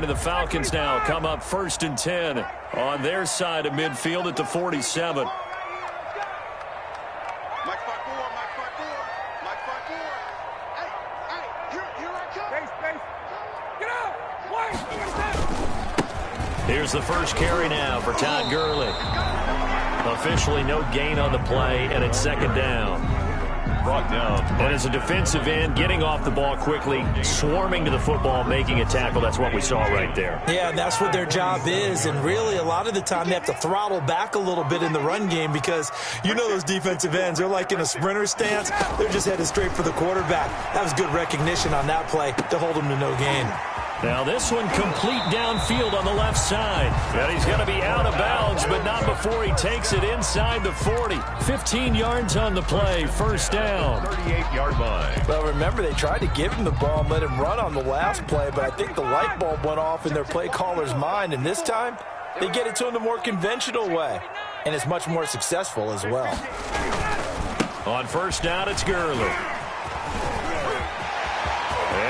and the Falcons now come up 1st and 10 on their side of midfield at the 47. Here's the first carry now for Todd Gurley. Officially no gain on the play, and it's 2nd down. Brought down. And as a defensive end, getting off the ball quickly, swarming to the football, making a tackle. That's what we saw right there. Yeah, that's what their job is. And really, a lot of the time, they have to throttle back a little bit in the run game because you know those defensive ends, they're like in a sprinter stance. They're just headed straight for the quarterback. That was good recognition on that play to hold them to no gain. Now this one complete downfield on the left side. And he's going to be out of bounds, but not before he takes it inside the 40. 15 yards on the play, 1st down. 38-yard line. Well, remember, they tried to give him the ball and let him run on the last play, but I think the light bulb went off in their play caller's mind, and this time they get it to him the more conventional way, and it's much more successful as well. On 1st down, it's Gurley.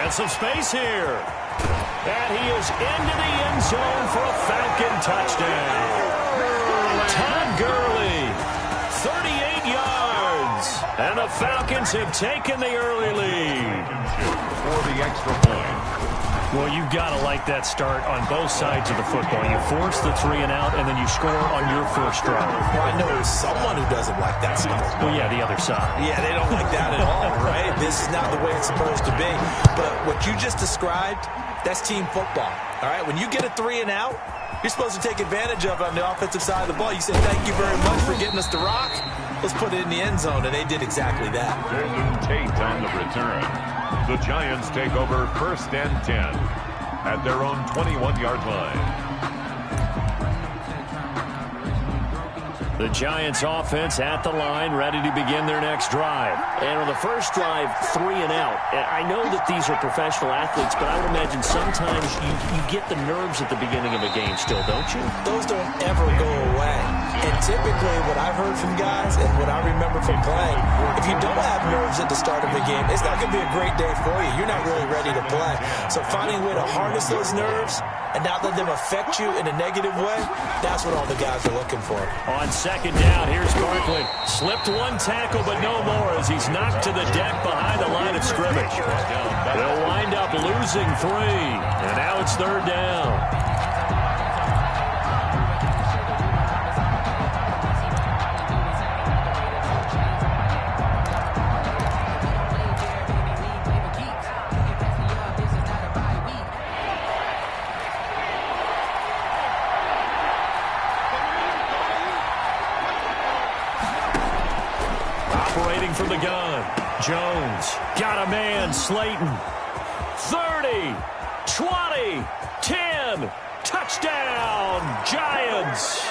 And some space here. And he is into the end zone for a Falcon touchdown. Todd Gurley, 38 yards. And the Falcons have taken the early lead. For the extra point. Well, you've got to like that start on both sides of the football. You force the 3 and out, and then you score on your first drive. Well, I know someone who doesn't like that start. Well, yeah, the other side. Yeah, they don't like that at all, right? This is not the way it's supposed to be. But what you just described, that's team football, all right? When you get a 3 and out, you're supposed to take advantage of it on the offensive side of the ball. You say, thank you very much for getting us to rock. Let's put it in the end zone, and they did exactly that. Golden Tate on the return. The Giants take over 1st and 10 at their own 21-yard line. The Giants offense at the line, ready to begin their next drive. And on the first drive, 3 and out. I know that these are professional athletes, but I would imagine sometimes you get the nerves at the beginning of a game still, don't you? Those don't ever go away. And typically what I've heard from guys and what I remember from playing, if you don't have nerves at the start of a game, it's not going to be a great day for you. You're not really ready to play. So finding a way to harness those nerves and not let them affect you in a negative way, that's what all the guys are looking for. On 2nd down, here's Barkley. Slipped 1 tackle, but no more as he's knocked to the deck behind the line of scrimmage. They'll wind up losing 3, and now it's 3rd down. Operating from the gun. Jones got a man. Slayton. 30, 20, 10. Touchdown, Giants.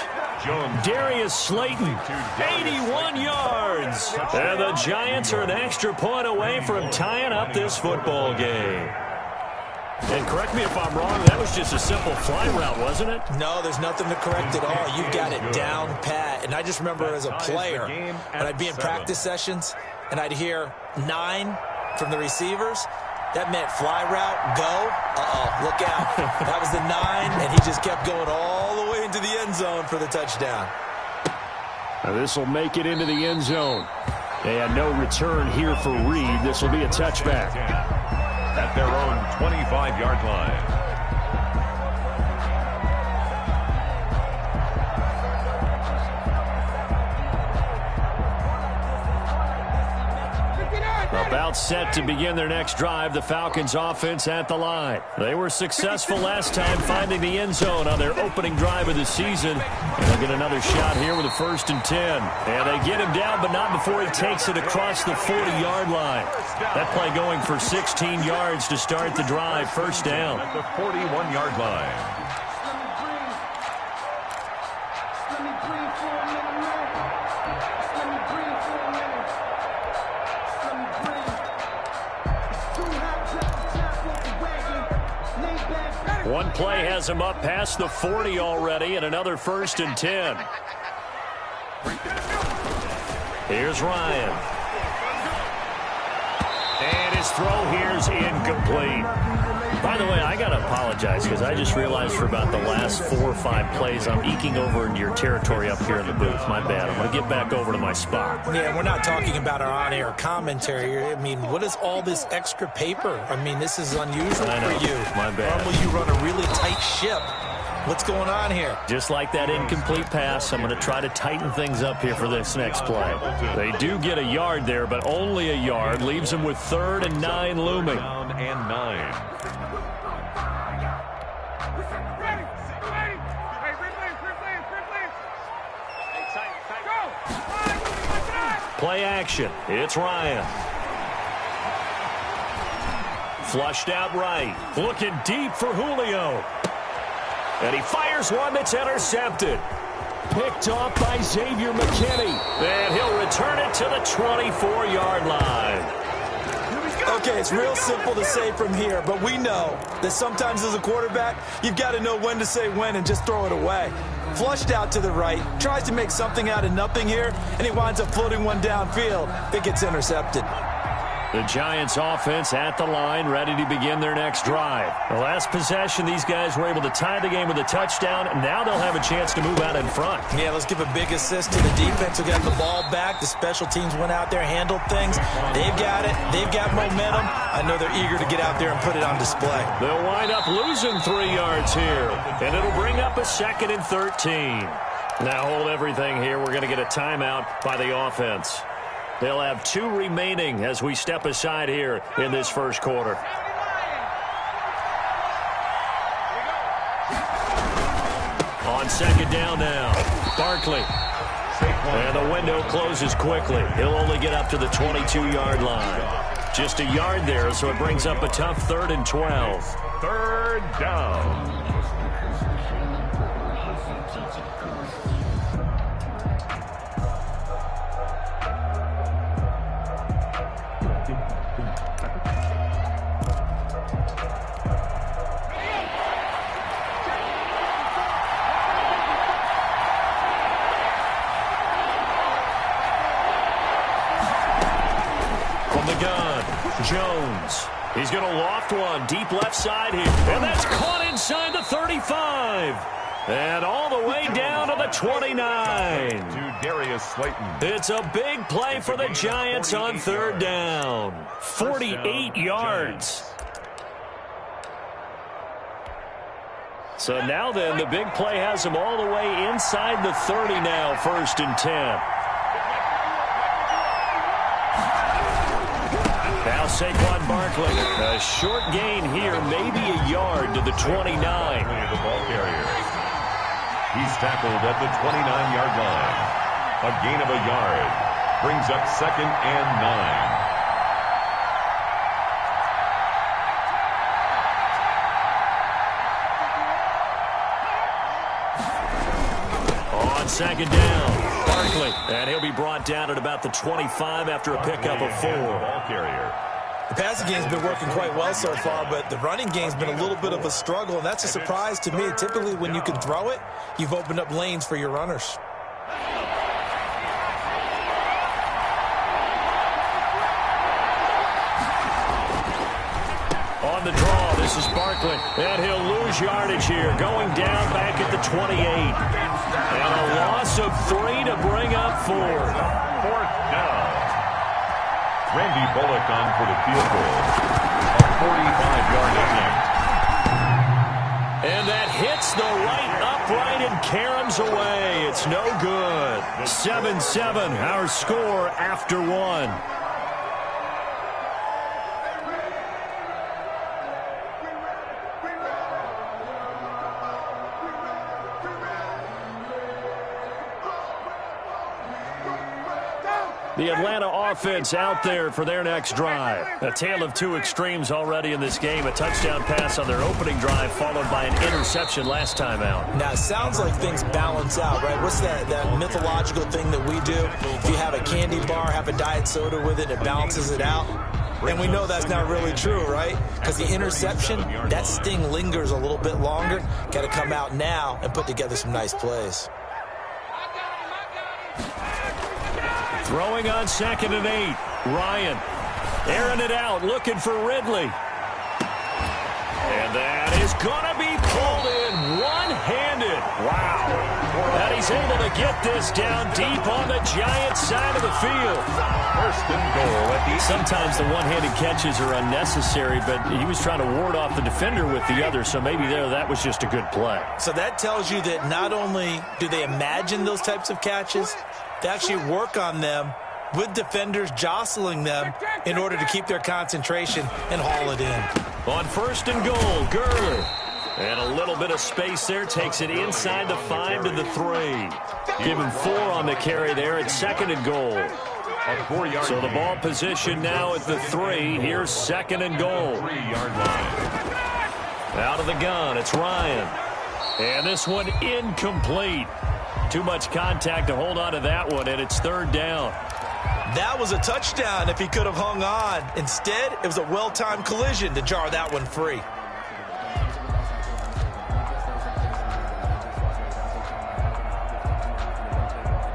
Darius Slayton, 81 yards. And the Giants are an extra point away from tying up this football game. And correct me if I'm wrong, that was just a simple fly route, wasn't it? No, there's nothing to correct at all. You've got it down pat. And I just remember as a player, when I'd be in practice sessions, and I'd hear 9 from the receivers, that meant fly route, go. Look out. That was the 9, and he just kept going all the way into the end zone for the touchdown. Now this will make it into the end zone. And no return here for Reed. This will be a touchback. At their own 25-yard line. About set to begin their next drive, the Falcons offense at the line. They were successful last time finding the end zone on their opening drive of the season. And they'll get another shot here with a 1st and 10. And they get him down, but not before he takes it across the 40-yard line. That play going for 16 yards to start the drive. 1st down. At the 41-yard line. One play has him up past the 40 already, and another 1st and 10. Here's Ryan. And his throw here is incomplete. By the way, I got to apologize because I just realized for about the last 4 or 5 plays, I'm eking over into your territory up here in the booth. My bad. I'm going to get back over to my spot. Yeah, we're not talking about our on-air commentary. I mean, what is all this extra paper? I mean, this is unusual for you. My bad. Normally you run a really tight ship. What's going on here? Just like that incomplete pass, I'm going to try to tighten things up here for this next play. They do get a yard there, but only a yard. Leaves them with 3rd and 9 looming. Down and 9. Play action. It's Ryan. Flushed out right. Looking deep for Julio. And he fires one that's intercepted. Picked off by Xavier McKinney. And he'll return it to the 24-yard line. Okay, it's real simple to say from here, but we know that sometimes as a quarterback, you've got to know when to say when and just throw it away. Flushed out to the right, tries to make something out of nothing here, and he winds up floating one downfield that gets intercepted. The Giants offense at the line, ready to begin their next drive. The last possession, these guys were able to tie the game with a touchdown, and now they'll have a chance to move out in front. Yeah, let's give a big assist to the defense who got the ball back. The special teams went out there, handled things. They've got it. They've got momentum. I know they're eager to get out there and put it on display. They'll wind up losing 3 yards here, and it'll bring up a 2nd and 13. Now hold everything here. We're going to get a timeout by the offense. They'll have 2 remaining as we step aside here in this first quarter. On 2nd down now, Barkley. And the window closes quickly. He'll only get up to the 22-yard line. Just a yard there, so it brings up a tough 3rd and 12. 3rd down. Jones. He's going to loft one deep left side here. And that's caught inside the 35. And all the way down to the 29. To Darius Slayton. It's a big play for the Giants on 3rd down. 48 yards. So now then, the big play has them all the way inside the 30 now, 1st and 10. Now Saquon Barkley. A short gain here, maybe a yard to the 29. The ball carrier. He's tackled at the 29-yard line. A gain of a yard. Brings up 2nd and 9. On 2nd down. Barkley, and he'll be brought down at about the 25 after a pickup of 4. Ball carrier. The passing game's been working quite well so far, but the running game's been a little bit of a struggle, and that's a surprise to me. Typically, when you can throw it, you've opened up lanes for your runners. On the draw, this is Barkley, and he'll lose yardage here, going down back at the 28. And a loss of 3 to bring up 4. 4th down. Randy Bullock on for the field goal. A 45-yard attempt. And that hits the right upright and caroms away. It's no good. 7-7, our score after 1. The Atlanta offense out there for their next drive. A tale of 2 extremes already in this game. A touchdown pass on their opening drive followed by an interception last time out. Now, it sounds like things balance out, right? What's that mythological thing that we do? If you have a candy bar, have a diet soda with it, it balances it out. And we know that's not really true, right? Because the interception, that sting lingers a little bit longer. Got to come out now and put together some nice plays. Throwing on 2nd and 8. Ryan airing it out, looking for Ridley. And that is going to be pulled in one-handed. Wow. And he's able to get this down deep on the Giants side of the field. First and goal at the... Sometimes the one-handed catches are unnecessary, but he was trying to ward off the defender with the other, so maybe that was just a good play. So that tells you that not only do they imagine those types of catches, they actually work on them with defenders jostling them in order to keep their concentration and haul it in. On first and goal, Gurley. And a little bit of space there, takes it inside the 5 to the 3. Give him 4 on the carry there at second and goal. So the ball position now at the 3. Here's second and goal. 3-yard line. Out of the gun, it's Ryan. And this one incomplete. Too much contact to hold on to that one, and it's third down. That was a touchdown if he could have hung on. Instead, it was a well-timed collision to jar that one free.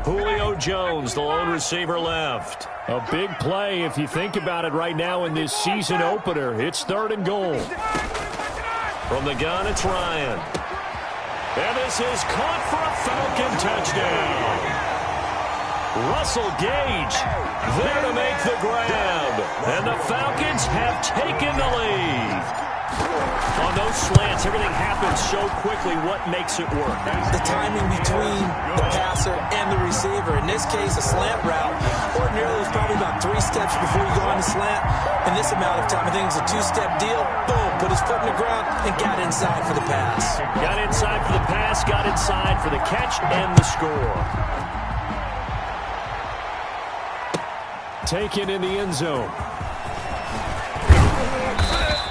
Julio Jones, the lone receiver left. A big play if you think about it right now in this season opener. It's third and goal. From the gun, it's Ryan. And this is caught for a Falcon touchdown. Russell Gage there to make the grab. And the Falcons have taken the lead. On those slants, everything happens so quickly. What makes it work? The timing between the passer and the receiver. In this case, a slant route. Ordinarily, it's probably about 3 steps before you go on the slant. In this amount of time, I think it was a 2-step deal. Boom, put his foot in the ground and got inside for the pass. Got inside for the pass, got inside for the catch and the score. Taken in the end zone.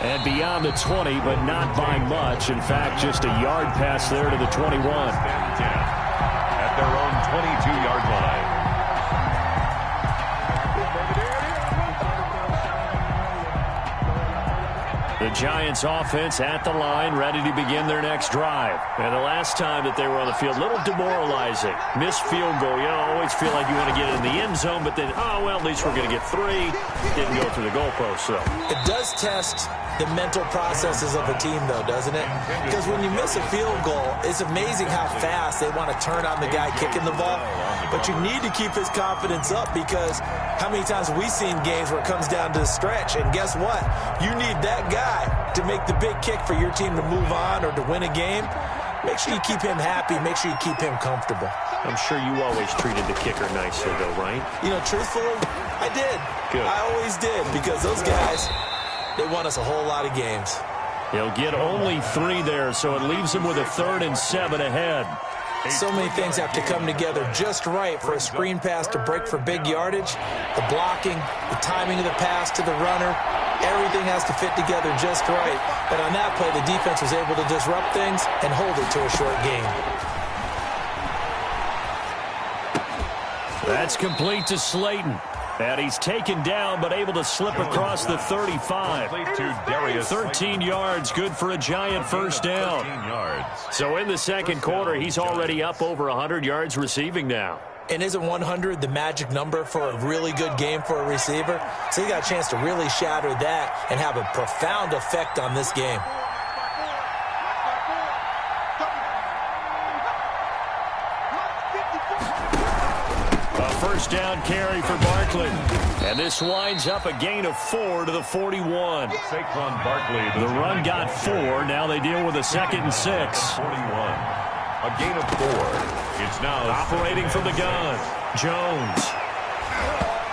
And beyond the 20, but not by much. In fact, just a yard pass there to the 21. At their own 22-yard line. The Giants offense at the line, ready to begin their next drive. And the last time that they were on the field, a little demoralizing. Missed field goal. You always feel like you want to get it in the end zone, but then, oh, well, at least we're going to get 3. Didn't go through the goalpost, so. It does test the mental processes of a team, though, doesn't it? Because when you miss a field goal, it's amazing how fast they want to turn on the guy kicking the ball. But you need to keep his confidence up, because how many times have we seen games where it comes down to the stretch? And guess what? You need that guy to make the big kick for your team to move on or to win a game. Make sure you keep him happy. Make sure you keep him comfortable. I'm sure you always treated the kicker nicely, though, right? You know, truthfully, I did. Good. I always did, because those guys, they won us a whole lot of games. He'll get only 3 there, so it leaves him with a 3rd and 7 ahead. So many things have to come together just right for a screen pass to break for big yardage. The blocking, the timing of the pass to the runner, everything has to fit together just right. But on that play, the defense was able to disrupt things and hold it to a short game. That's complete to Slayton. And he's taken down, but able to slip across the 35. 13 yards, good for a Giant first down. So in the second quarter, he's already up over 100 yards receiving now. And isn't 100 the magic number for a really good game for a receiver? So he got a chance to really shatter that and have a profound effect on this game. First down carry for Barkley. And this winds up a gain of 4 to the 41. Saquon Barkley. The run got 4. Now they deal with a 2nd and 6. 41. A gain of 4. It's now operating from the gun. Jones.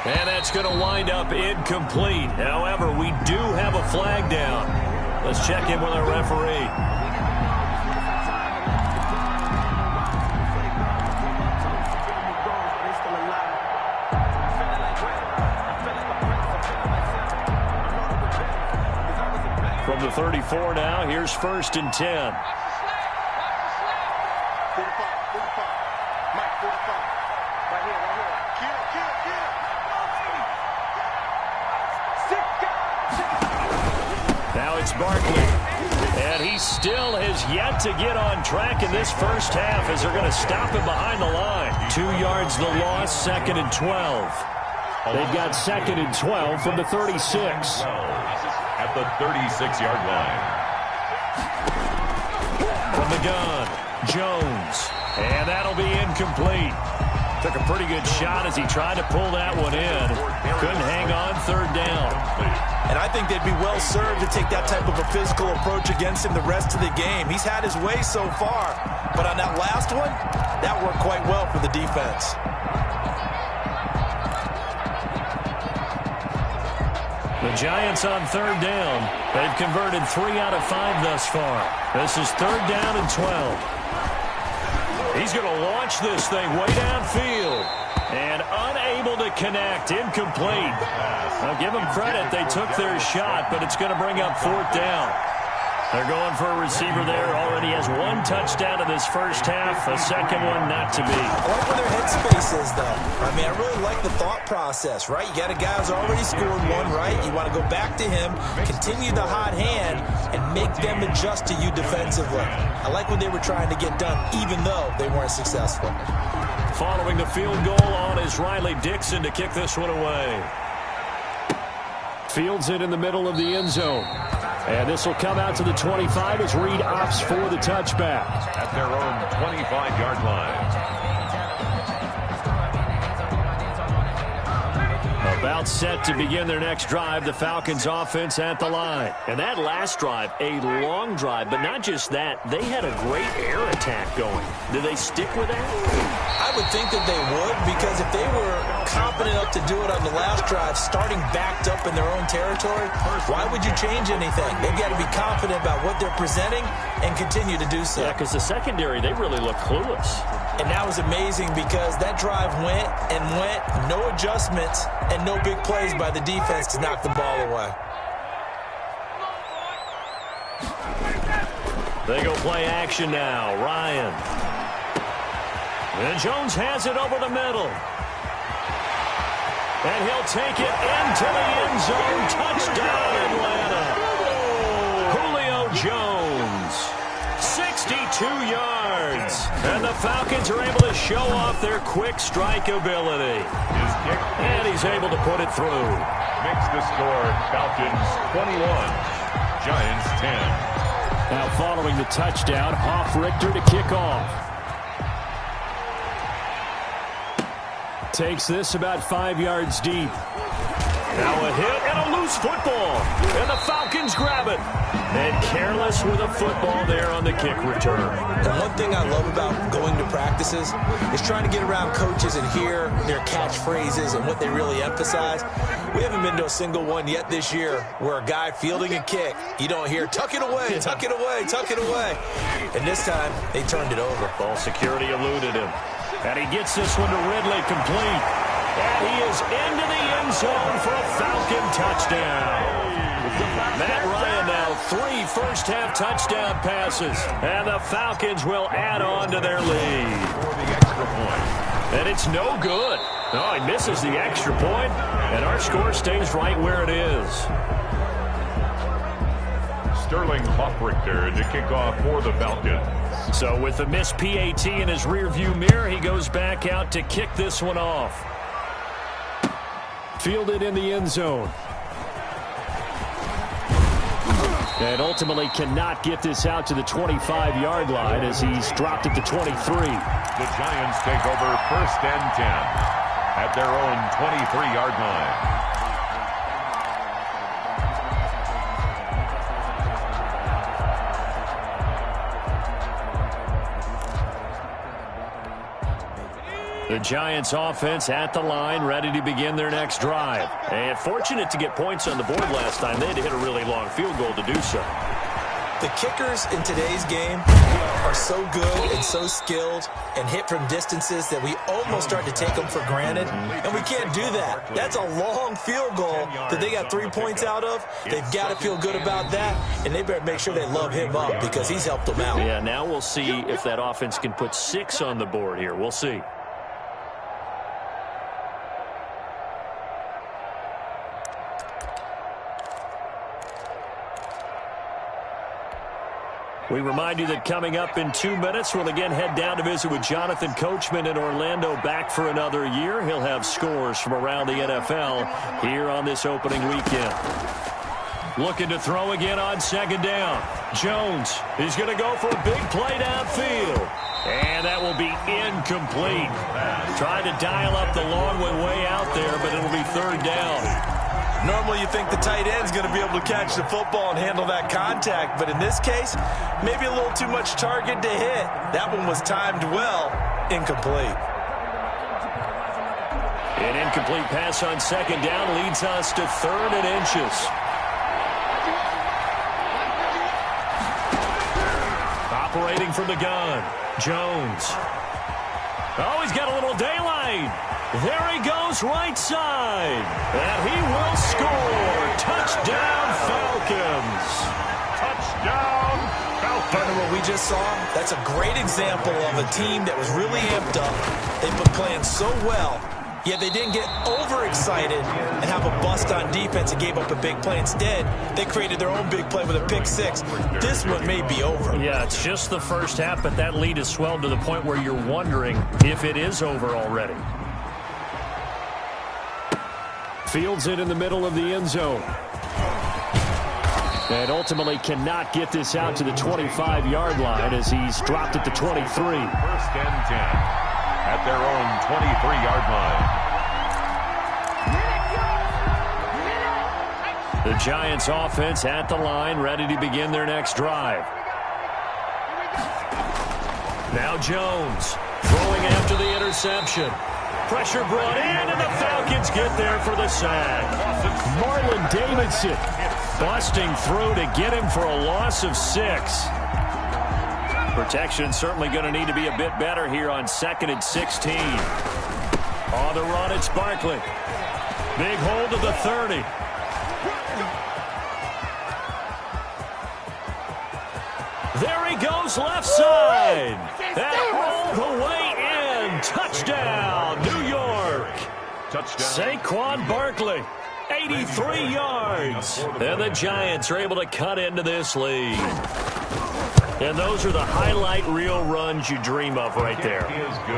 And that's going to wind up incomplete. However, we do have a flag down. Let's check in with our referee. From the 34 now, here's 1st and 10. Now it's Barkley. And he still has yet to get on track in this first half as they're going to stop him behind the line. 2 yards the loss, 2nd and 12. They've got 2nd and 12 from the 36. At the 36-yard line. From the gun, Jones. And that'll be incomplete. Took a pretty good shot as he tried to pull that one in. Couldn't hang on third down. And I think they'd be well served to take that type of a physical approach against him the rest of the game. He's had his way so far. But on that last one, that worked quite well for the defense. The Giants on third down. They've converted 3 out of 5 thus far. This is third down and 12. He's going to launch this thing way downfield. And unable to connect. Incomplete. I'll give them credit. They took their shot, but it's going to bring up fourth down. They're going for a receiver there. Already has 1 touchdown in this first half. A second one not to be. I like where their headspace is, though. I mean, I really like the thought process, right? You got a guy who's already scored one, right? You want to go back to him, continue the hot hand, and make them adjust to you defensively. I like what they were trying to get done, even though they weren't successful. Following the field goal on is Riley Dixon to kick this one away. Fields it in the middle of the end zone. And this will come out to the 25 as Reed opts for the touchback. At their own 25-yard line. About set to begin their next drive, the Falcons offense at the line. And that last drive, a long drive, but not just that. They had a great air attack going. Do they stick with that? I would think that they would, because if they were confident enough to do it on the last drive, starting backed up in their own territory, why would you change anything? They've got to be confident about what they're presenting and continue to do so. Yeah, because the secondary, they really look clueless. And that was amazing because that drive went and went, no adjustments, and no big plays by the defense to knock the ball away. They go play action now. Ryan. And Jones has it over the middle. And he'll take it into the end zone. Touchdown, Atlanta. Julio Jones. 62 yards. And the Falcons are able to show off their quick strike ability. And he's able to put it through. Makes the score Falcons 21, Giants 10. Now following the touchdown, Richter to kick off. Takes this about 5 yards deep. Now a hit and a loose football. And the Falcons grab it. And careless with a football there on the kick return. And one thing I love about going to practices is trying to get around coaches and hear their catchphrases and what they really emphasize. We haven't been to a single one yet this year where a guy fielding a kick, you don't hear, tuck it away, tuck it away, tuck it away. And this time, they turned it over. Ball security eluded him. And he gets this one to Ridley complete. And he is into the end zone for a Falcon touchdown. Matt Ryan now 3 first-half touchdown passes. And the Falcons will add on to their lead. For the extra point. And it's no good. Oh, he misses the extra point, and our score stays right where it is. Sterling Hoffrichter to kick off for the Falcons. So with the missed PAT in his rearview mirror, he goes back out to kick this one off. Fielded in the end zone. And ultimately cannot get this out to the 25-yard line as he's dropped it to 23. The Giants take over 1st and 10 at their own 23-yard line. The Giants offense at the line, ready to begin their next drive. And fortunate to get points on the board last time. They had to hit a really long field goal to do so. The kickers in today's game are so good and so skilled and hit from distances that we almost start to take them for granted. And we can't do that. That's a long field goal that they got 3 points out of. They've got to feel good about that, and they better make sure they love him up because he's helped them out. Yeah, now we'll see if that offense can put 6 on the board here. We'll see. We remind you that coming up in 2 minutes, we'll again head down to visit with Jonathan Coachman in Orlando, back for another year. He'll have scores from around the NFL here on this opening weekend. Looking to throw again on second down. Jones is going to go for a big play downfield. And that will be incomplete. Trying to dial up the long way out there, but it'll be third down. Normally you think the tight end's going to be able to catch the football and handle that contact, but in this case, maybe a little too much target to hit. That one was timed well. Incomplete. An incomplete pass on second down leads us to 3rd and inches. Operating from the gun, Jones. Oh, he's got a little daylight. There he goes right side. And he will score. Touchdown, Falcons. Touchdown, Falcons. Partner, what we just saw, that's a great example of a team that was really amped up. They've been playing so well, yet they didn't get overexcited and have a bust on defense and gave up a big play. Instead, they created their own big play with a pick six. This one may be over. Yeah, it's just the first half, but that lead has swelled to the point where you're wondering if it is over already. Fields it in the middle of the end zone. And ultimately cannot get this out to the 25-yard line as he's dropped at the 23. 1st and 10 at their own 23-yard line. The Giants offense at the line, ready to begin their next drive. Now Jones throwing after the interception. Pressure brought in, and the Falcons get there for the sack. Marlon Davidson busting through to get him for a loss of 6. Protection certainly going to need to be a bit better here on 2nd and 16. On the run, it's Barkley. Big hold of the 30. There he goes left side. And all the way in. Touchdown, New York. Touchdown. Saquon Barkley, 83 yards. And the Giants are able to cut into this lead. And those are the highlight reel runs you dream of right there.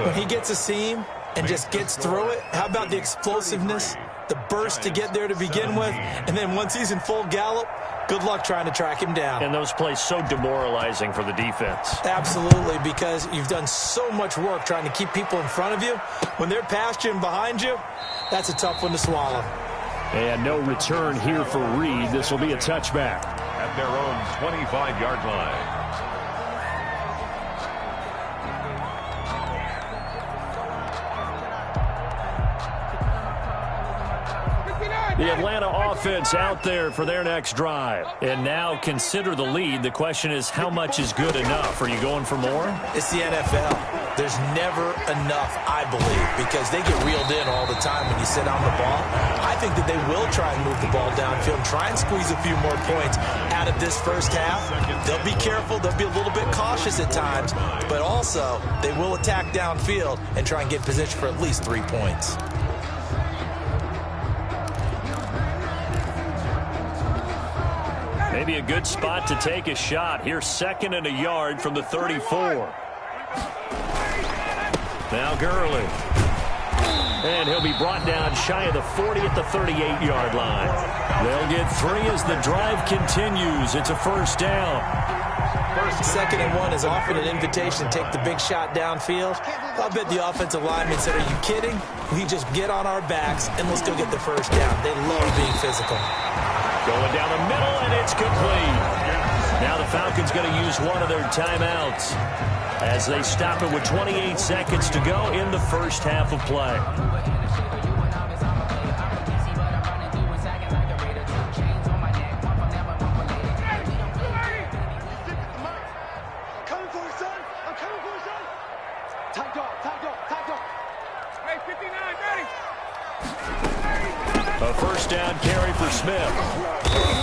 When he gets a seam and just gets through it, how about the explosiveness, the burst to get there to begin with, and then once he's in full gallop, good luck trying to track him down. And those plays so demoralizing for the defense. Absolutely, because you've done so much work trying to keep people in front of you. When they're past you and behind you, that's a tough one to swallow. And no return here for Reed. This will be a touchback. At their own 25-yard line. The Atlanta offense out there for their next drive. And now consider the lead. The question is, how much is good enough? Are you going for more? It's the NFL. There's never enough, I believe, because they get reeled in all the time when you sit on the ball. I think that they will try and move the ball downfield and try and squeeze a few more points out of this first half. They'll be careful. They'll be a little bit cautious at times, but also they will attack downfield and try and get position for at least 3 points. Maybe a good spot to take a shot. Here's 2nd and a yard from the 34. Now Gurley. And he'll be brought down shy of the 40 at the 38-yard line. They'll get 3 as the drive continues. It's a first down. 2nd and 1 is often an invitation to take the big shot downfield. I'll bet the offensive lineman said, are you kidding? We just get on our backs and let's go get the first down. They love being physical. Going down the middle, and it's complete. Now the Falcons going to use one of their timeouts as they stop it with 28 seconds to go in the first half of play. A first down carry for Smith.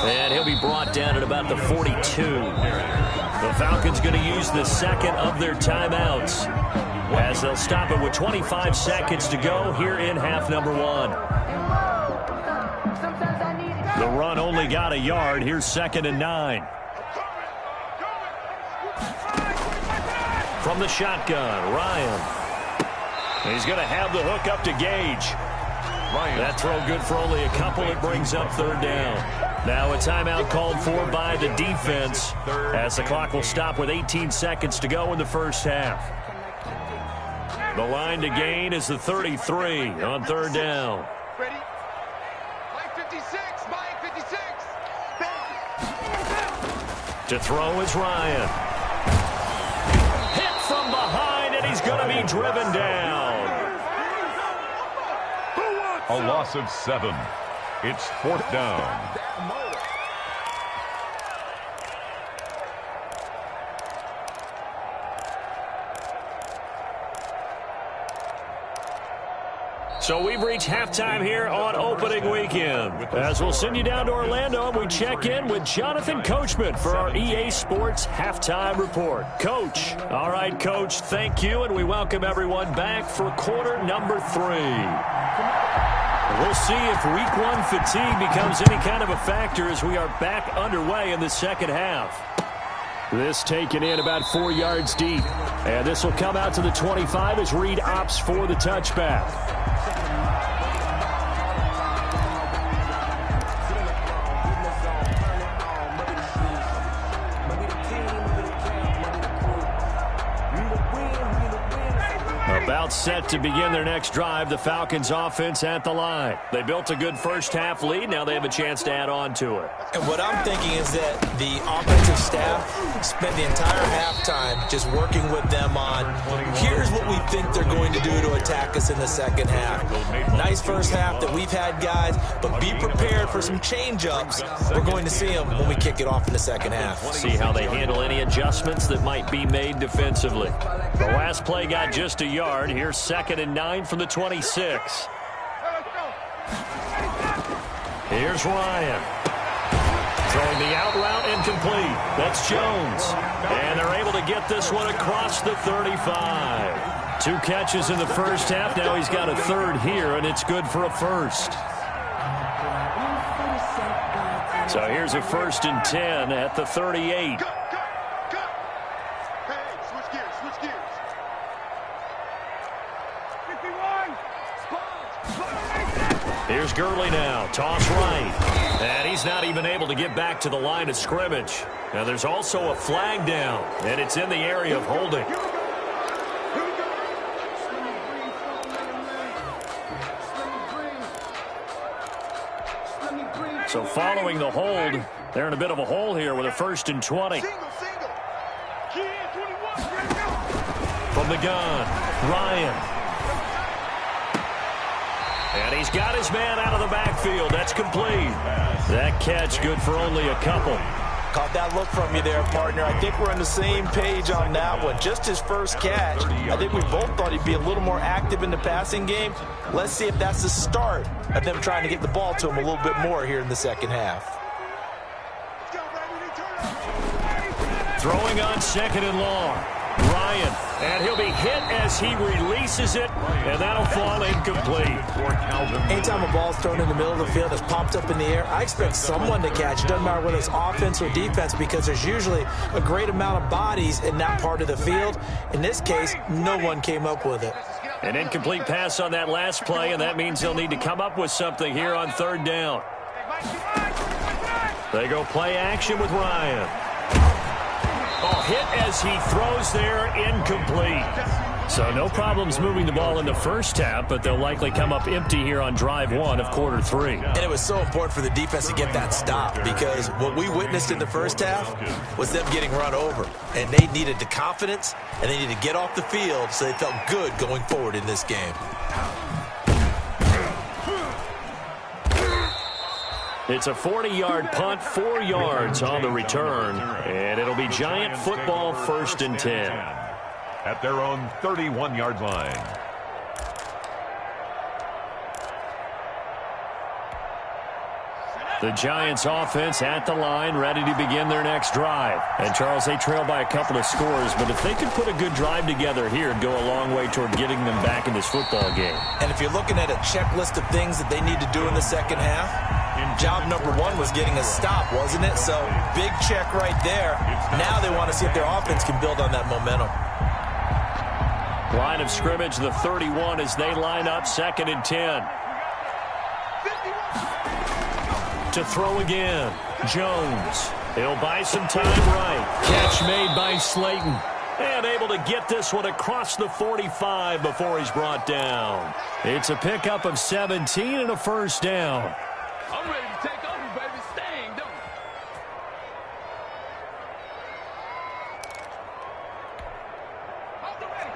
And he'll be brought down at about the 42. The Falcons going to use the second of their timeouts as they'll stop it with 25 seconds to go here in half number 1. The run only got a yard. Here's 2nd and 9. From the shotgun, Ryan. He's going to have the hook up to Gage. That throw good for only a couple. It brings up third down. Now a timeout called for by the defense as the clock will stop with 18 seconds to go in the first half. The line to gain is the 33 on third down. Ready? Mike 56, Mike 56. To throw is Ryan. Hit from behind, and he's going to be driven down. A loss of 7. It's fourth down. So we've reached halftime here on opening weekend. As we'll send you down to Orlando, and we check in with Jonathan Coachman for our EA Sports Halftime Report. Coach. All right, Coach, thank you, and we welcome everyone back for quarter number 3. We'll see if week 1 fatigue becomes any kind of a factor as we are back underway in the second half. This taken in about 4 yards deep. And this will come out to the 25 as Reed opts for the touchback. About set to begin their next drive, the Falcons offense at the line. They built a good first half lead. Now they have a chance to add on to it. And what I'm thinking is that the offensive staff spent the entire halftime just working with them on, here's what we think they're going to do to attack us in the second half. Nice first half that we've had, guys, but be prepared for some change-ups. We're going to see them when we kick it off in the second half. See how they handle any adjustments that might be made defensively. The last play got just a yard. Here's 2nd and 9 from the 26. Here's Ryan. Throwing the out route incomplete. That's Jones. And they're able to get this one across the 35. 2 catches in the first half. Now he's got a third here, and it's good for a first. So here's a 1st and 10 at the 38. Here's Gurley now. Toss right. And he's not even able to get back to the line of scrimmage. Now there's also a flag down, and it's in the area of holding. So following the hold, they're in a bit of a hole here with a 1st and 20. From the gun, Ryan. And he's got his man out of the backfield. That's complete. That catch good for only a couple. Caught that look from you there, partner. I think we're on the same page on that one. Just his first catch. I think we both thought he'd be a little more active in the passing game. Let's see if that's the start of them trying to get the ball to him a little bit more here in the second half. Throwing on 2nd and long. Ryan, and he'll be hit as he releases it, and that'll fall incomplete. Anytime a ball's thrown in the middle of the field, it's popped up in the air, I expect someone to catch. It doesn't matter whether it's offense or defense, because there's usually a great amount of bodies in that part of the field. In this case, no one came up with it. An incomplete pass on that last play, and that means they'll need to come up with something here on 3rd down. They go play action with Ryan. Oh, hit as he throws there, incomplete. So no problems moving the ball in the first half, but they'll likely come up empty here on drive 1 of quarter 3. And it was so important for the defense to get that stop, because what we witnessed in the first half was them getting run over. And they needed the confidence, and they needed to get off the field so they felt good going forward in this game. It's a 40-yard punt, 4 yards on the return, and it'll be Giant football 1st and 10. At their own 31-yard line. The Giants offense at the line, ready to begin their next drive. And Charles, they trail by a couple of scores, but if they could put a good drive together here, it'd go a long way toward getting them back in this football game. And if you're looking at a checklist of things that they need to do in the second half, job number 1 was getting a stop, wasn't it? So big check right there. Now they want to see if their offense can build on that momentum. Line of scrimmage, the 31 as they line up 2nd and 10. To throw again. Jones. He'll buy some time right. Catch made by Slayton. And able to get this one across the 45 before he's brought down. It's a pickup of 17 and a first down. I'm ready to take over, baby. Staying, don't you? Hold the ready.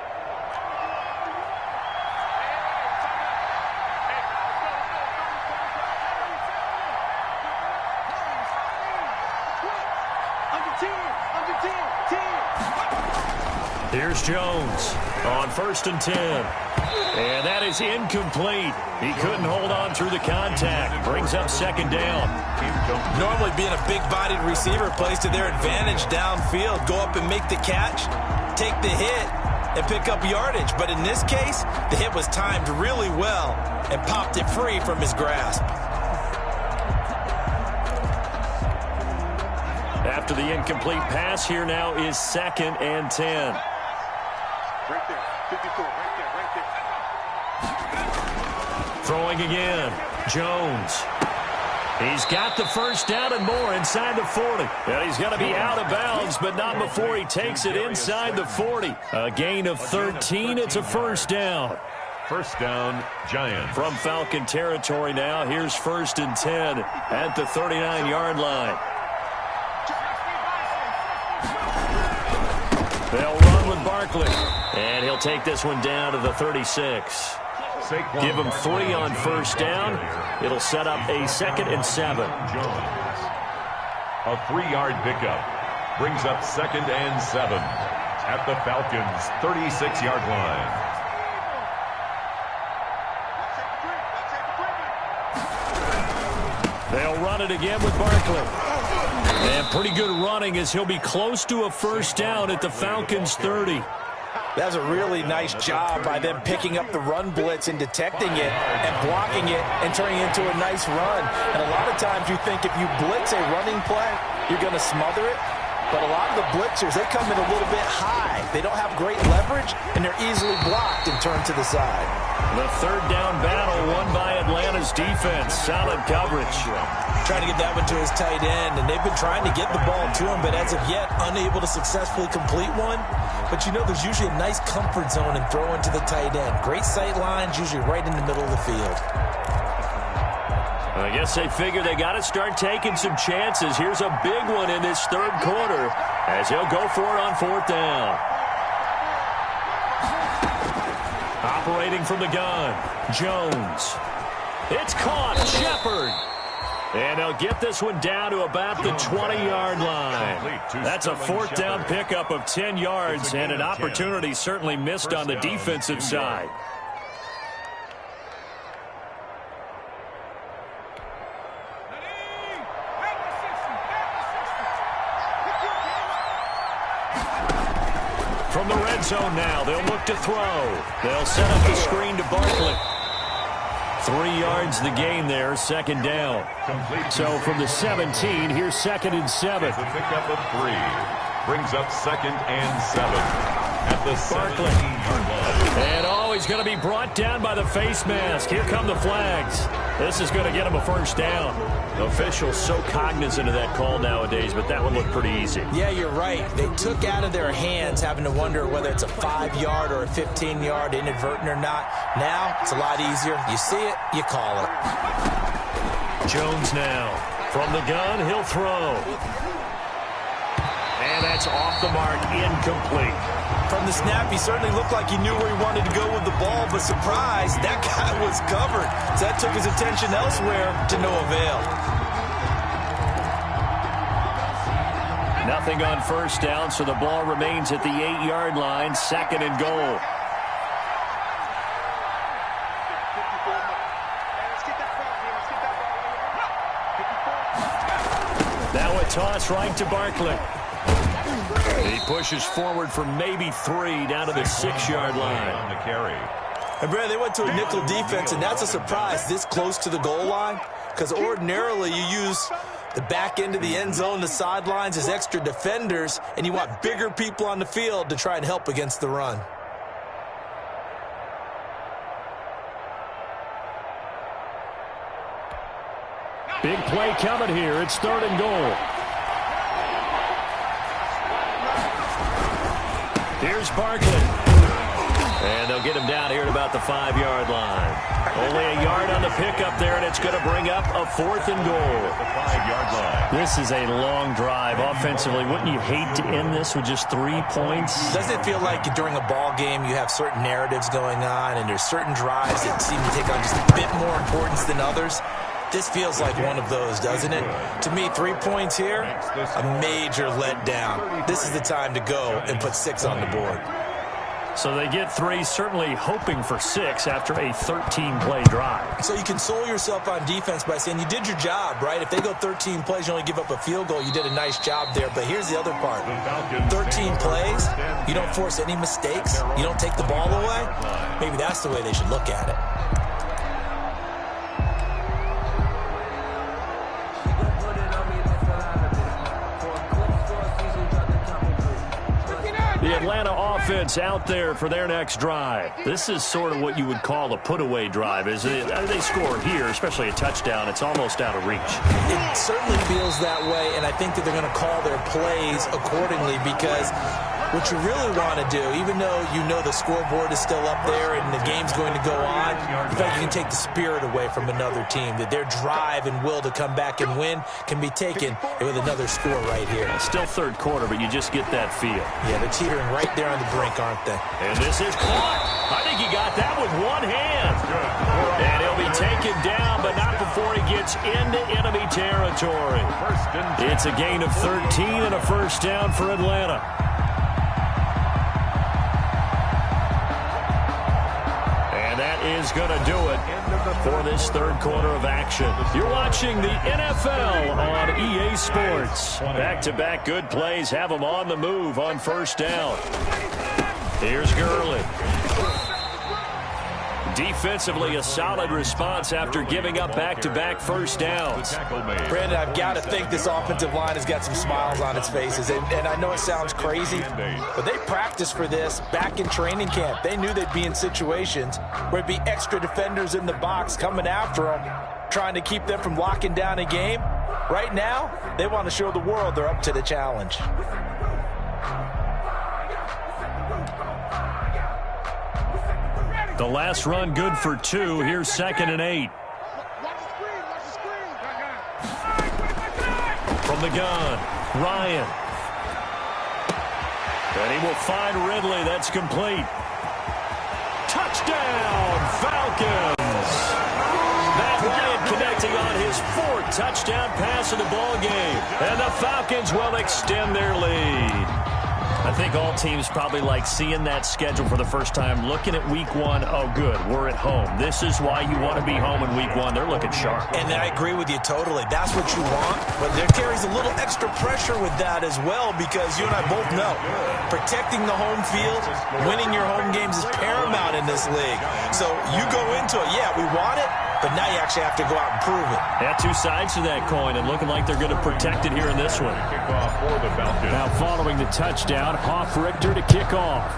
Here's Jones on 1st and 10. And that is incomplete. He couldn't hold on through the contact. Brings up 2nd down. Normally being a big-bodied receiver plays to their advantage downfield. Go up and make the catch, take the hit, and pick up yardage. But in this case, the hit was timed really well and popped it free from his grasp. After the incomplete pass, here now is 2nd and 10. Right there. 54. Right there. Throwing again. Jones. He's got the first down and more inside the 40. And he's going to be out of bounds, but not before he takes it inside the 40. A gain of 13. It's a first down. First down, Giants. From Falcon territory now, here's 1st and 10 at the 39-yard line. They'll run with Barkley. And he'll take this one down to the 36. Give him 3 on first down. It'll set up a 2nd and 7. Jones. A 3-yard pickup. Brings up 2nd and 7 at the Falcons' 36-yard line. They'll run it again with Barkley. And pretty good running as he'll be close to a first down at the Falcons' 30. That was a really nice job by them picking up the run blitz and detecting it and blocking it and turning it into a nice run. And a lot of times you think if you blitz a running play, you're going to smother it. But a lot of the blitzers, they come in a little bit high. They don't have great leverage, and they're easily blocked and turned to the side. The 3rd down battle won by Atlanta's defense. Solid coverage. Trying to get that one to his tight end, and they've been trying to get the ball to him, but as of yet, unable to successfully complete one. But you know, there's usually a nice comfort zone in throwing to the tight end. Great sight lines, usually right in the middle of the field. I guess they figure they got to start taking some chances. Here's a big one in this 3rd quarter as he'll go for it on 4th down. Operating from the gun, Jones. It's caught, Shepard. And they'll get this one down to about the 20-yard line. That's a 4th down pickup of 10 yards and an opportunity certainly missed on the defensive side. From the red zone now, they'll look to throw. They'll set up the screen to Barkley. 3 yards the gain there, 2nd down. So from the 17, here's 2nd and 7. It's a pickup of 3. Brings up 2nd and 7 at the 17-yard line. And he's going to be brought down by the face mask. Here come the flags. This is going to get him a first down. Officials so cognizant of that call nowadays, but that one looked pretty easy. Yeah, you're right. They took out of their hands having to wonder whether it's a 5-yard or a 15-yard inadvertent or not. Now, it's a lot easier. You see it, you call it. Jones now. From the gun, he'll throw. And that's off the mark, incomplete. From the snap, he certainly looked like he knew where he wanted to go with the ball, but surprise, that guy was covered. So that took his attention elsewhere to no avail. Nothing on first down, so the ball remains at the 8-yard line, 2nd and goal. Now a toss right to Barkley. He pushes forward for maybe 3 down to the 6-yard line. On the carry. And, Brad, they went to a nickel defense, and that's a surprise this close to the goal line, because ordinarily you use the back end of the end zone, the sidelines as extra defenders, and you want bigger people on the field to try and help against the run. Big play coming here. It's 3rd and goal. Here's Barkley. And they'll get him down here at about the 5-yard line. Only a yard on the pickup there, and it's going to bring up a 4th and goal. The 5-yard line. This is a long drive offensively. Wouldn't you hate to end this with just 3 points? Doesn't it feel like during a ball game you have certain narratives going on and there's certain drives that seem to take on just a bit more importance than others? This feels like one of those, doesn't it? To me, 3 points here, a major letdown. This is the time to go and put 6 on the board. So they get 3, certainly hoping for 6 after a 13-play drive. So you console yourself on defense by saying you did your job, right? If they go 13 plays, you only give up a field goal, you did a nice job there. But here's the other part. 13 plays, you don't force any mistakes, you don't take the ball away. Maybe that's the way they should look at it. The Atlanta offense out there for their next drive. This is sort of what you would call a put-away drive. Is it? They score here, especially a touchdown. It's almost out of reach. It certainly feels that way, and I think that they're going to call their plays accordingly because what you really want to do, even though you know the scoreboard is still up there and the game's going to go on, in fact, you can take the spirit away from another team, that their drive and will to come back and win can be taken with another score right here. Still 3rd quarter, but you just get that feel. Yeah, they're teetering right there on the brink, aren't they? And this is caught. I think he got that with one hand. And he'll be taken down, but not before he gets into enemy territory. It's a gain of 13 and a 1st down for Atlanta. Is going to do it for this 3rd quarter of action. You're watching the NFL on EA Sports. Back-to-back good plays have them on the move on 1st down. Here's Gurley. Defensively, a solid response after giving up back-to-back 1st downs. Brandon, I've got to think this offensive line has got some smiles on its faces. And I know it sounds crazy, but they practiced for this back in training camp. They knew they'd be in situations where it'd be extra defenders in the box coming after them, trying to keep them from locking down a game. Right now, they want to show the world they're up to the challenge. The last run good for 2. Here's 2nd and 8. From the gun, Ryan. And he will find Ridley. That's complete. Touchdown, Falcons. Matt Ryan connecting on his 4th touchdown pass of the ball game. And the Falcons will extend their lead. I think all teams probably like seeing that schedule for the first time, looking at week 1. Oh, good, we're at home. This is why you want to be home in week 1. They're looking sharp. And I agree with you totally. That's what you want. But there carries a little extra pressure with that as well because you and I both know protecting the home field, winning your home games is paramount in this league. So you go into it, yeah, we want it, but now you actually have to go out and prove it. Yeah, 2 sides to that coin, and looking like they're going to protect it here in this one. Now following the touchdown, Hoff-Richter to kick off.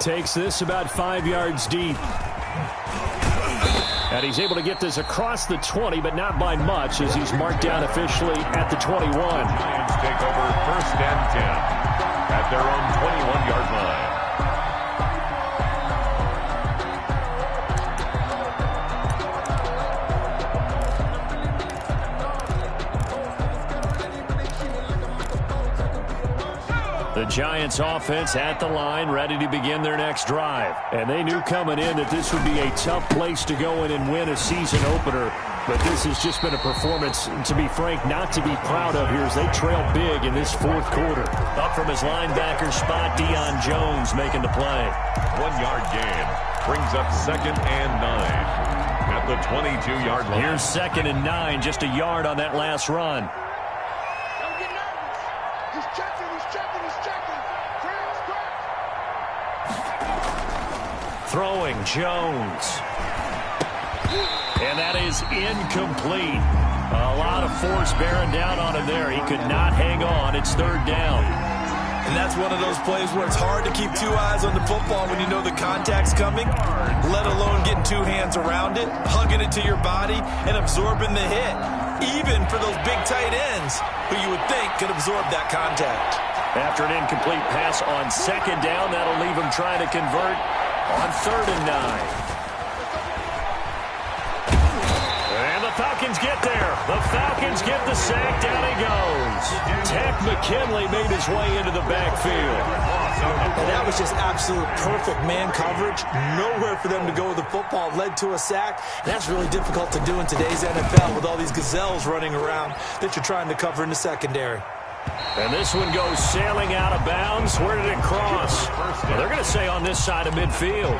Takes this about 5 yards deep. And he's able to get this across the 20, but not by much as he's marked down officially at the 21. Lions take over 1st and 10 at their own 21-yard line. The Giants offense at the line, ready to begin their next drive. And they knew coming in that this would be a tough place to go in and win a season opener. But this has just been a performance, to be frank, not to be proud of here as they trail big in this 4th quarter. Up from his linebacker spot, Deion Jones making the play. 1-yard gain brings up 2nd and 9 at the 22-yard line. Here's 2nd and 9, just a yard on that last run. Throwing, Jones. And that is incomplete. A lot of force bearing down on him there. He could not hang on. It's 3rd down. And that's one of those plays where it's hard to keep two eyes on the football when you know the contact's coming, let alone getting two hands around it, hugging it to your body, and absorbing the hit, even for those big tight ends who you would think could absorb that contact. After an incomplete pass on second down, that'll leave him trying to convert on 3rd and 9. And the Falcons get there. The Falcons get the sack. Down he goes. Tech McKinley made his way into the backfield. And that was just absolute perfect man coverage. Nowhere for them to go with the football. Led to a sack. And that's really difficult to do in today's NFL with all these gazelles running around that you're trying to cover in the secondary. And this one goes sailing out of bounds. Where did it cross? Well, they're going to say on this side of midfield.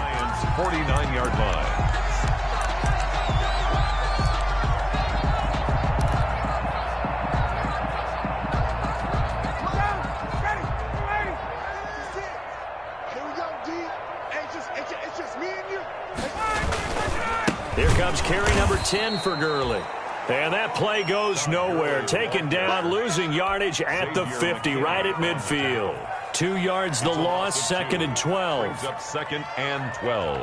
49-yard line. Here comes carry number 10 for Gurley. And that play goes nowhere. Taken down, losing yardage at the 50, right at midfield. 2 yards the loss, 2nd and 12. Brings up 2nd and 12.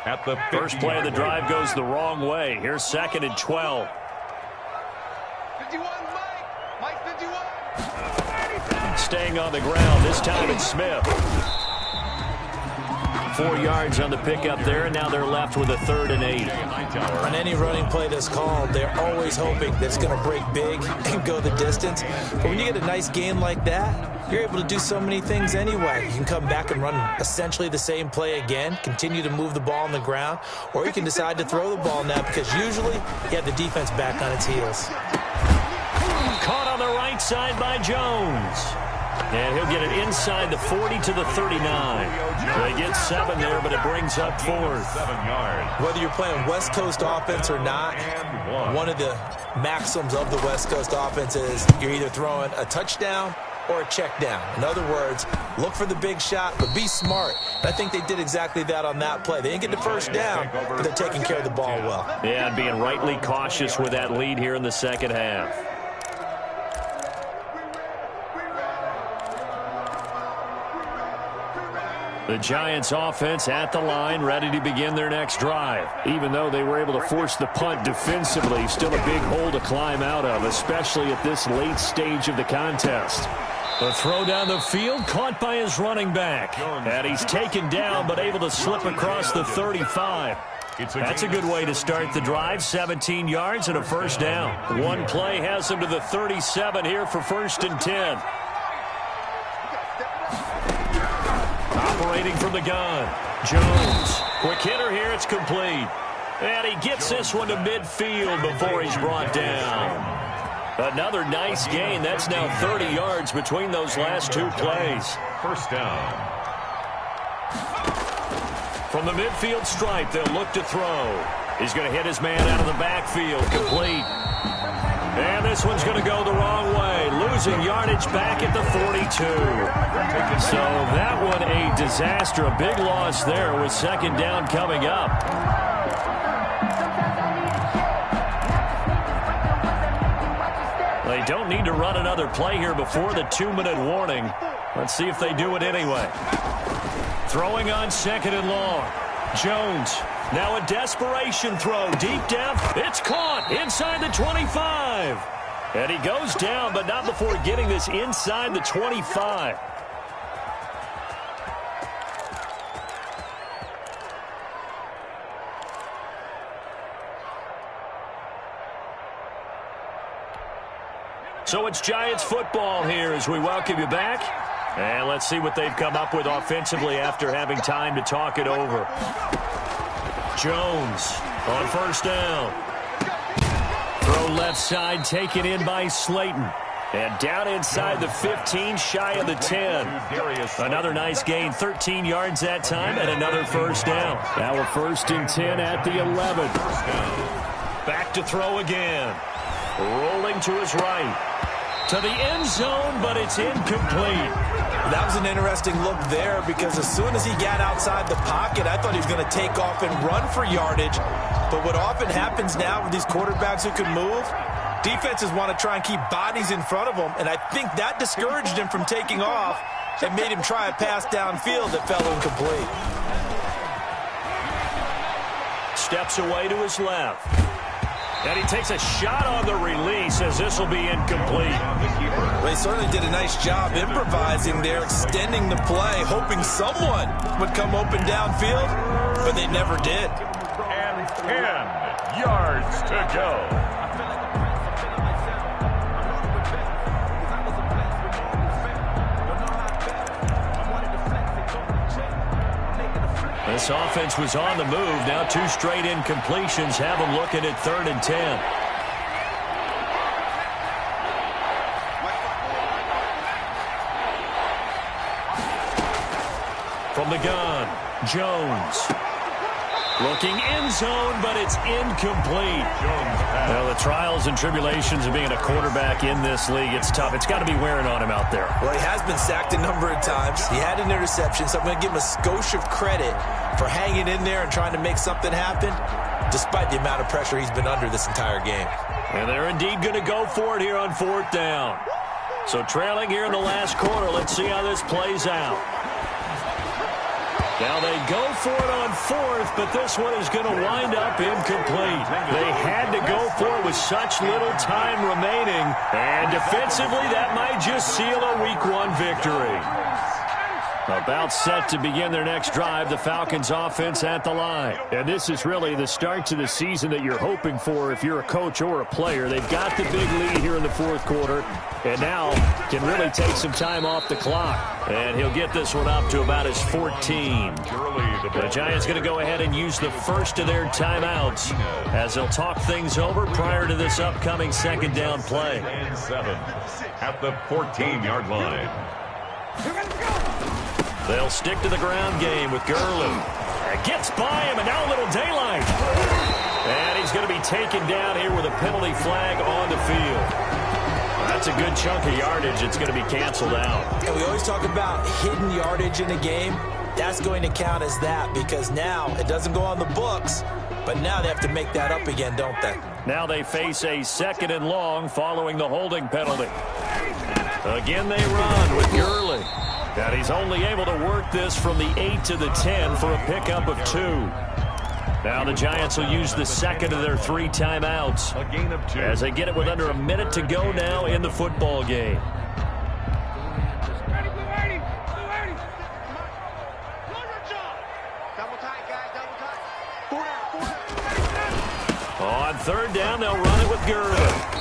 At the first play of the drive goes the wrong way. Here's 2nd and 12. 51, Mike 51. Staying on the ground, this time it's Smith. 4 yards on the pickup there, and now they're left with a 3rd and 8. On any running play that's called, they're always hoping that it's going to break big and go the distance. But when you get a nice game like that, you're able to do so many things anyway. You can come back and run essentially the same play again, continue to move the ball on the ground, or you can decide to throw the ball now because usually you have the defense back on its heels. Caught on the right side by Jones. And he'll get it inside the 40 to the 39. They get 7 there, but it brings up 4th. 7 yards. Whether you're playing West Coast offense or not, one of the maxims of the West Coast offense is you're either throwing a touchdown or a check down. In other words, look for the big shot, but be smart. And I think they did exactly that on that play. They didn't get the first down, but they're taking care of the ball well. Yeah, and being rightly cautious with that lead here in the second half. The Giants offense at the line, ready to begin their next drive. Even though they were able to force the punt defensively, still a big hole to climb out of, especially at this late stage of the contest. The throw down the field, caught by his running back. And he's taken down, but able to slip across the 35. That's a good way to start the drive. 17 yards and a first down. One play has him to the 37 here for 1st and 10. Operating from the gun, Jones. Quick hitter here, it's complete. And he gets this one to midfield before he's brought down. Another nice gain. That's now 30 yards between those last 2 plays. First down. From the midfield stripe, they'll look to throw. He's going to hit his man out of the backfield, complete. And this one's going to go the wrong way, losing yardage back at the 42. So that one a disaster, a big loss there with 2nd down coming up. They don't need to run another play here before the 2-minute warning. Let's see if they do it anyway. Throwing on 2nd and long. Jones. Now a desperation throw, deep down. It's caught inside the 25. And he goes down, but not before getting this inside the 25. So it's Giants football here as we welcome you back. And let's see what they've come up with offensively after having time to talk it over. Jones on 1st down. Throw left side, taken in by Slayton. And down inside the 15, shy of the 10. Another nice gain, 13 yards that time, and another first down. Now a 1st and 10 at the 11. Back to throw again. Rolling to his right. To the end zone, but it's incomplete. That was an interesting look there because as soon as he got outside the pocket, I thought he was going to take off and run for yardage. But what often happens now with these quarterbacks who can move, defenses want to try and keep bodies in front of them, and I think that discouraged him from taking off. and made him try a pass downfield that fell incomplete. Steps away to his left. And he takes a shot on the release as this will be incomplete. Well, he certainly did a nice job improvising there, extending the play, hoping someone would come open downfield, but they never did. And 10 yards to go. This offense was on the move. Now 2 straight incompletions have them looking at 3rd and 10. From the gun, Jones. Looking end zone, but it's incomplete. Well, the trials and tribulations of being a quarterback in this league, it's tough. It's got to be wearing on him out there. Well, he has been sacked a number of times. He had an interception, so I'm going to give him a skosh of credit for hanging in there and trying to make something happen, despite the amount of pressure he's been under this entire game. And they're indeed going to go for it here on 4th down. So trailing here in the last quarter, let's see how this plays out. Now they go for it on 4th, but this one is going to wind up incomplete. They had to go for it with such little time remaining, and defensively that might just seal a Week 1 victory. About set to begin their next drive, the Falcons offense at the line. And this is really the start to the season that you're hoping for if you're a coach or a player. They've got the big lead here in the 4th quarter, and now can really take some time off the clock. And he'll get this one up to about his 14. The Giants going to go ahead and use the first of their timeouts as they'll talk things over prior to this upcoming 2nd down play. 7 at the 14-yard line. They'll stick to the ground game with Gurley. Gets by him, and now a little daylight. And he's going to be taken down here with a penalty flag on the field. That's a good chunk of yardage. It's going to be canceled out. And we always talk about hidden yardage in a game. That's going to count as that because now it doesn't go on the books, but now they have to make that up again, don't they? Now they face a 2nd and long following the holding penalty. Again they run with Gurley. And he's only able to work this from the 8 to the 10 for a pickup of 2. Now the Giants will use the 2nd of their 3 timeouts A gain of 2. as they get it with under a minute to go now in the football game. On 3rd down, they'll run it with Gurley.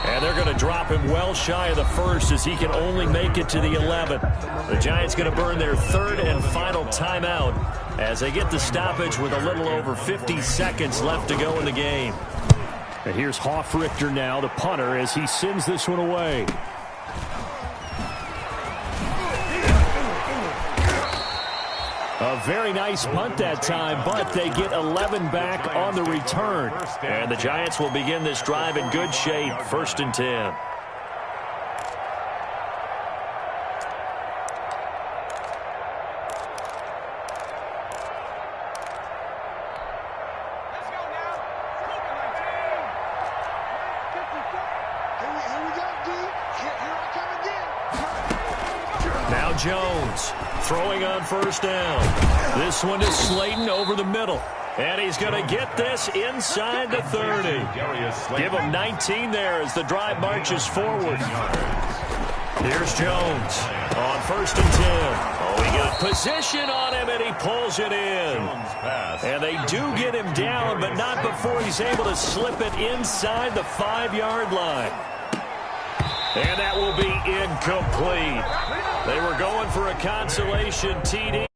And they're going to drop him well shy of the 1st as he can only make it to the 11th. The Giants going to burn their 3rd and final timeout as they get the stoppage with a little over 50 seconds left to go in the game. And here's Hofrichter now, the punter, as he sends this one away. A very nice punt that time, but they get 11 back on the return. And the Giants will begin this drive in good shape, 1st and 10. Now Jones throwing on 1st down. This one is Slayton over the middle. And he's going to get this inside the 30. Give him 19 there as the drive marches forward. Here's Jones on 1st and 10. Oh, he got position on him, and he pulls it in. And they do get him down, but not before he's able to slip it inside the 5-yard line. And that will be incomplete. They were going for a consolation TD.